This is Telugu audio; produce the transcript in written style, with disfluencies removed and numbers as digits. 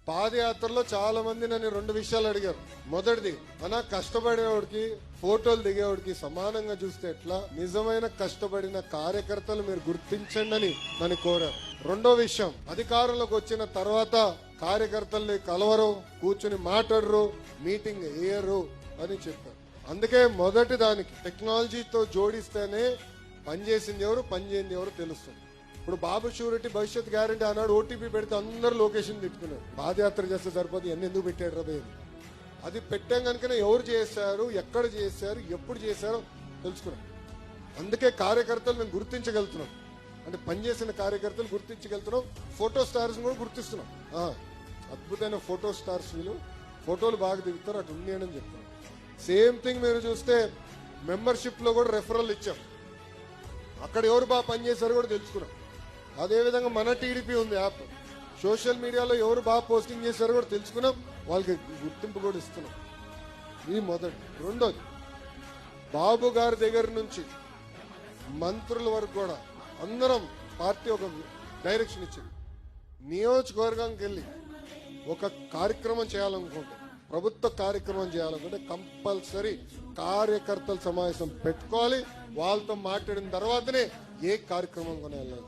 పాదయాత్రలో చాలా మంది నన్ను రెండు విషయాలు అడిగారు. మొదటిది, మన కష్టపడేవాడికి ఫోటోలు దిగేవాడికి సమానంగా చూస్తే ఎట్లా, నిజమైన కష్టపడిన కార్యకర్తలు మీరు గుర్తించండి అని నన్ను కోరారు. రెండో విషయం, అధికారంలోకి వచ్చిన తర్వాత కార్యకర్తల్ని కలవరు, కూర్చుని మాట్లాడరు, మీటింగ్ వేయరు అని చెప్పారు. అందుకే మొదటి దానికి టెక్నాలజీతో జోడిస్తేనే పనిచేసింది ఎవరు, పనిచేయింది ఎవరు తెలుస్తుంది. ఇప్పుడు బాబు షూరిటీ భవిష్యత్ గ్యారంటీ అన్నాడు, ఓటీపీ పెడితే అందరూ లొకేషన్ తిట్టుకున్నారు. పాదయాత్ర చేస్తే సరిపోతే ఎన్ని ఎందుకు పెట్టాడు రబే, అది పెట్టాం కనుకనే ఎవరు చేశారు, ఎక్కడ చేశారు, ఎప్పుడు చేశారో తెలుసుకున్నాం. అందుకే కార్యకర్తలు మేము గుర్తించగలుగుతున్నాం, అంటే పనిచేసిన కార్యకర్తలు గుర్తించగలుగుతున్నాం. ఫోటో స్టార్స్ కూడా గుర్తిస్తున్నాం. అద్భుతమైన ఫోటో స్టార్స్, వీళ్ళు ఫోటోలు బాగా దిగుతారు, అటు ఉంది అని చెప్తున్నాం. సేమ్ థింగ్ మీరు చూస్తే మెంబర్షిప్ లో కూడా రెఫరల్ ఇచ్చాం, అక్కడ ఎవరు బాగా పనిచేశారు కూడా తెలుసుకున్నాం. అదేవిధంగా మన టీడీపీ ఉంది యాప్, సోషల్ మీడియాలో ఎవరు బాగా పోస్టింగ్ చేశారో కూడా తెలుసుకున్నాం, వాళ్ళకి గుర్తింపు కూడా ఇస్తున్నాం. ఇది మొదటి. రెండోది, బాబు గారి దగ్గర నుంచి మంత్రుల వరకు కూడా అందరం పార్టీ ఒక డైరెక్షన్ ఇచ్చింది. నియోజకవర్గానికి వెళ్ళి ఒక కార్యక్రమం చేయాలనుకుంటే, ప్రభుత్వ కార్యక్రమం చేయాలనుకుంటే కంపల్సరీ కార్యకర్తల సమావేశం పెట్టుకోవాలి. వాళ్ళతో మాట్లాడిన తర్వాతనే ఏ కార్యక్రమం కొనాలి.